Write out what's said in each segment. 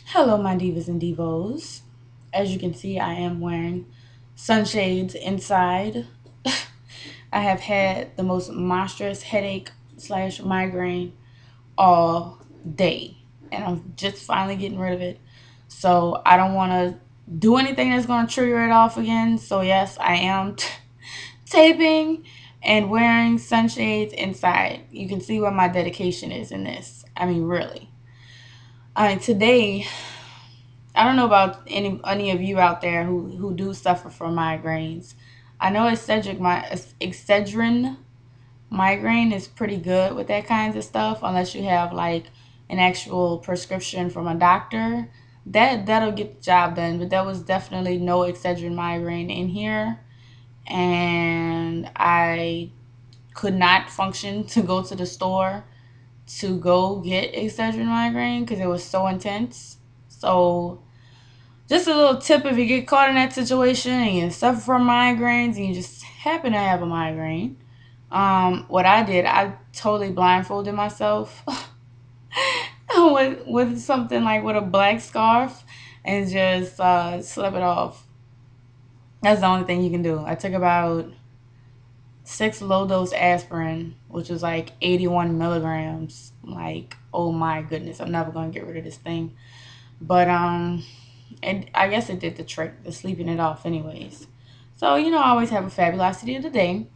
Hello, my divas and divos. As you can see, I am wearing sunshades inside. I have had the most monstrous headache slash migraine all day, and I'm just finally getting rid of it. So I don't want to do anything that's going to trigger it off again. So yes, I am taping and wearing sunshades inside. You can see where my dedication is in this. I mean, really. Today I don't know about any of you out there who do suffer from migraines. I know Excedrin migraine is pretty good with that kinds of stuff, unless you have like an actual prescription from a doctor. That'll get the job done. But there was definitely no Excedrin migraine in here, and I could not function to go to the store to go get Excedrin migraine because it was so intense. So just a little tip: if you get caught in that situation and you suffer from migraines and you just happen to have a migraine, what I did, I totally blindfolded myself with something like with a black scarf and just slept it off. That's the only thing you can do. I took about 6 low dose aspirin, which was like 81 milligrams. Like, oh my goodness, I'm never gonna get rid of this thing. But and I guess it did the trick, the sleeping it off, anyways. So I always have a fabulosity of the day.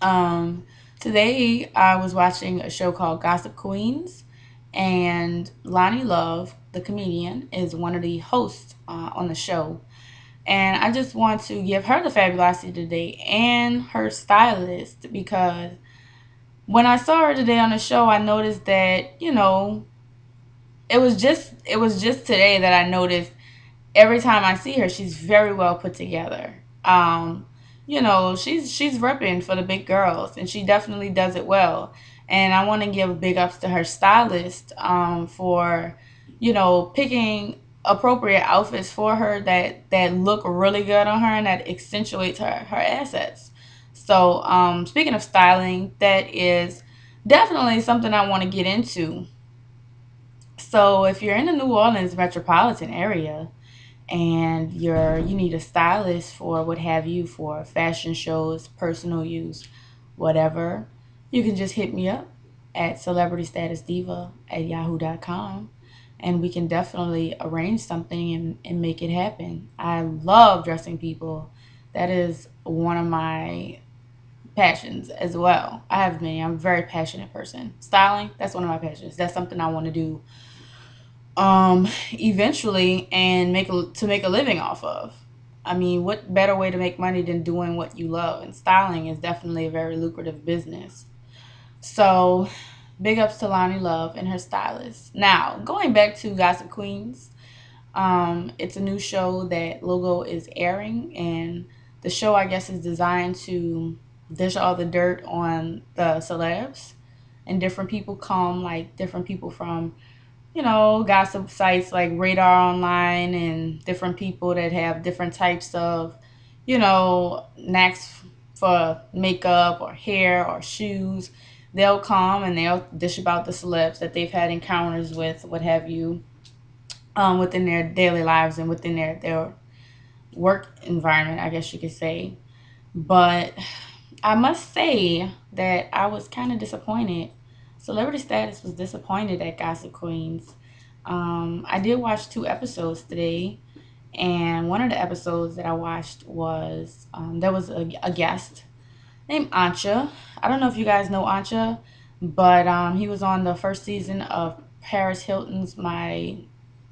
Um, Today I was watching a show called Gossip Queens, and Lonnie Love, the comedian, is one of the hosts on the show. And I just want to give her the fabulosity today and her stylist, because when I saw her today on the show, I noticed that it was just today that I noticed every time I see her, she's very well put together. She's repping for the big girls, and she definitely does it well. And I want to give big ups to her stylist for, picking appropriate outfits for her that look really good on her and that accentuates her assets. So, speaking of styling, that is definitely something I want to get into. So, if you're in the New Orleans metropolitan area, and you need a stylist for what have you, for fashion shows, personal use, whatever, you can just hit me up at celebritystatusdiva@yahoo.com, and we can definitely arrange something and make it happen. I love dressing people. That is one of my passions as well. I'm a very passionate person. Styling, that's one of my passions. That's something I want to do eventually, and make a living off of. I mean, what better way to make money than doing what you love? And styling is definitely a very lucrative business. So, big ups to Lonnie Love and her stylist. Now, going back to Gossip Queens, it's a new show that Logo is airing, and the show, I guess, is designed to dish all the dirt on the celebs, and different people come, like different people from gossip sites like Radar Online, and different people that have different types of, knacks for makeup or hair or shoes. They'll come and they'll dish about the celebs that they've had encounters with, what have you, within their daily lives and within their work environment, I guess you could say. But I must say that I was kind of disappointed. Celebrity Status was disappointed at Gossip Queens. I did watch 2 episodes today, and one of the episodes that I watched was there was a guest named Ancha. I don't know if you guys know Ancha, but he was on the first season of Paris Hilton's My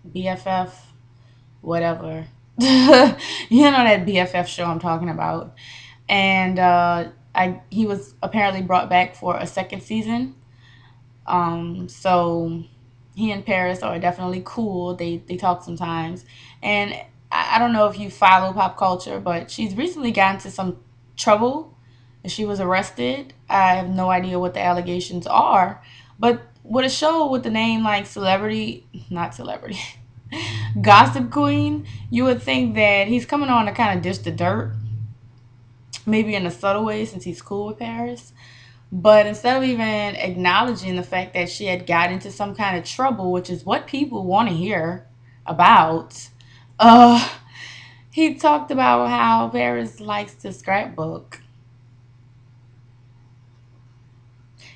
BFF, whatever. That BFF show I'm talking about. And he was apparently brought back for a second season. So he and Paris are definitely cool. They talk sometimes, and I don't know if you follow pop culture, but she's recently gotten into some trouble, and she was arrested. I have no idea what the allegations are, but with a show with the name like not Celebrity, Gossip Queen, you would think that he's coming on to kind of dish the dirt, maybe in a subtle way since he's cool with Paris. But instead of even acknowledging the fact that she had got into some kind of trouble, which is what people want to hear about, uh, he talked about how Paris likes to scrapbook.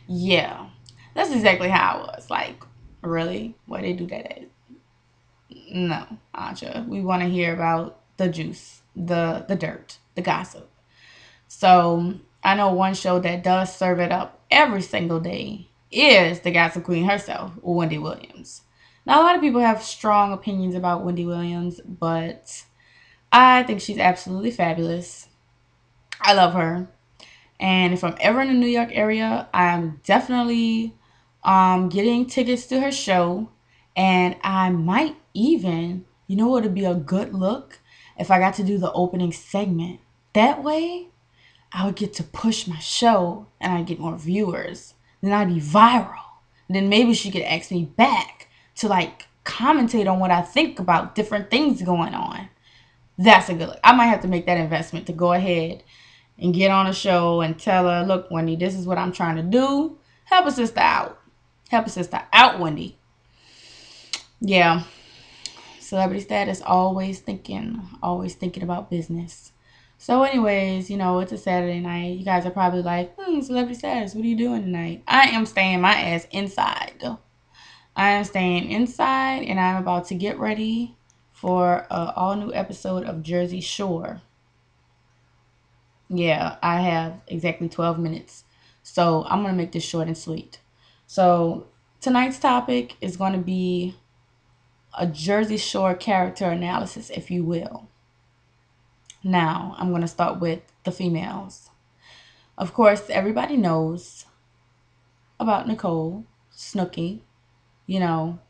Yeah, that's exactly how it was. Like, really? Why they do that? No, Aja. We want to hear about the juice, the dirt, the gossip. So I know one show that does serve it up every single day is the Gossip Queen herself, Wendy Williams. Now a lot of people have strong opinions about Wendy Williams, but I think she's absolutely fabulous. I love her. And if I'm ever in the New York area, I'm definitely getting tickets to her show. And I might even, you know what would be a good look? If I got to do the opening segment. That way, I would get to push my show and I'd get more viewers. Then I'd be viral. Then maybe she could ask me back to like commentate on what I think about different things going on. That's a good look. I might have to make that investment to go ahead and get on a show and tell her, look, Wendy, this is what I'm trying to do. Help a sister out. Help a sister out, Wendy. Yeah. Celebrity status, always thinking about business. So, anyways, it's a Saturday night. You guys are probably like, celebrity status, what are you doing tonight? I am staying my ass inside. I am staying inside and I'm about to get ready for an all new episode of Jersey Shore. Yeah, I have exactly 12 minutes. So I'm going to make this short and sweet. So tonight's topic is going to be a Jersey Shore character analysis, if you will. Now, I'm going to start with the females. Of course, everybody knows about Nicole, Snooki.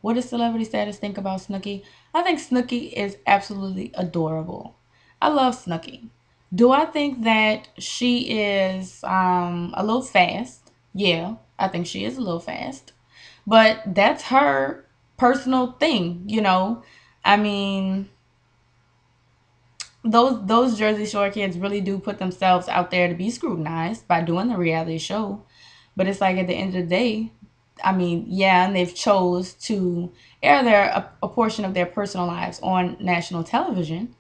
What does celebrity status think about Snooki? I think Snooki is absolutely adorable. I love Snooki. Do I think that she is a little fast? Yeah, I think she is a little fast. But that's her personal thing. I mean, those Jersey Shore kids really do put themselves out there to be scrutinized by doing the reality show. But it's like at the end of the day, I mean, yeah, and they've chose to air a portion of their personal lives on national television.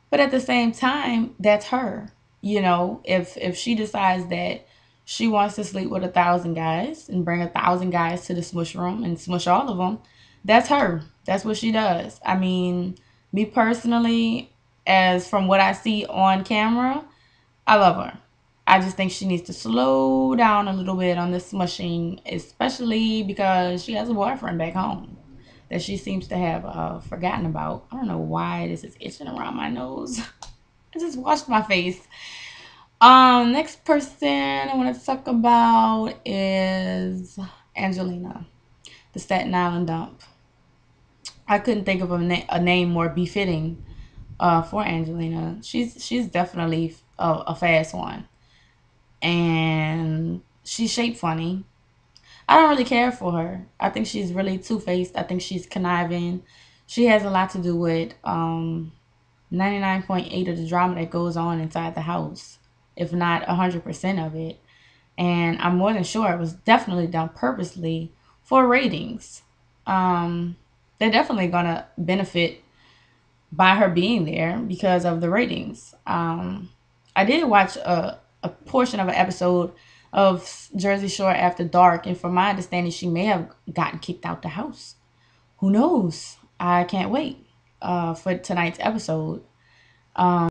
But at the same time, that's her. If she decides that she wants to sleep with 1,000 guys and bring 1,000 guys to the smush room and smush all of them, that's her. That's what she does. I mean, me personally, as from what I see on camera, I love her. I just think she needs to slow down a little bit on the smushing, especially because she has a boyfriend back home that she seems to have forgotten about. I don't know why this is itching around my nose. I just washed my face. Next person I want to talk about is Angelina, the Staten Island dump. I couldn't think of a name more befitting for Angelina. She's definitely a fast one, and she's shaped funny. I don't really care for her. I think she's really two faced. I think she's conniving. She has a lot to do with 99.8 of the drama that goes on inside the house, if not 100% of it. And I'm more than sure it was definitely done purposely for ratings. They're definitely gonna benefit by her being there because of the ratings. I did watch a portion of an episode of Jersey Shore After Dark, and from my understanding, she may have gotten kicked out the house. Who knows? I can't wait for tonight's episode.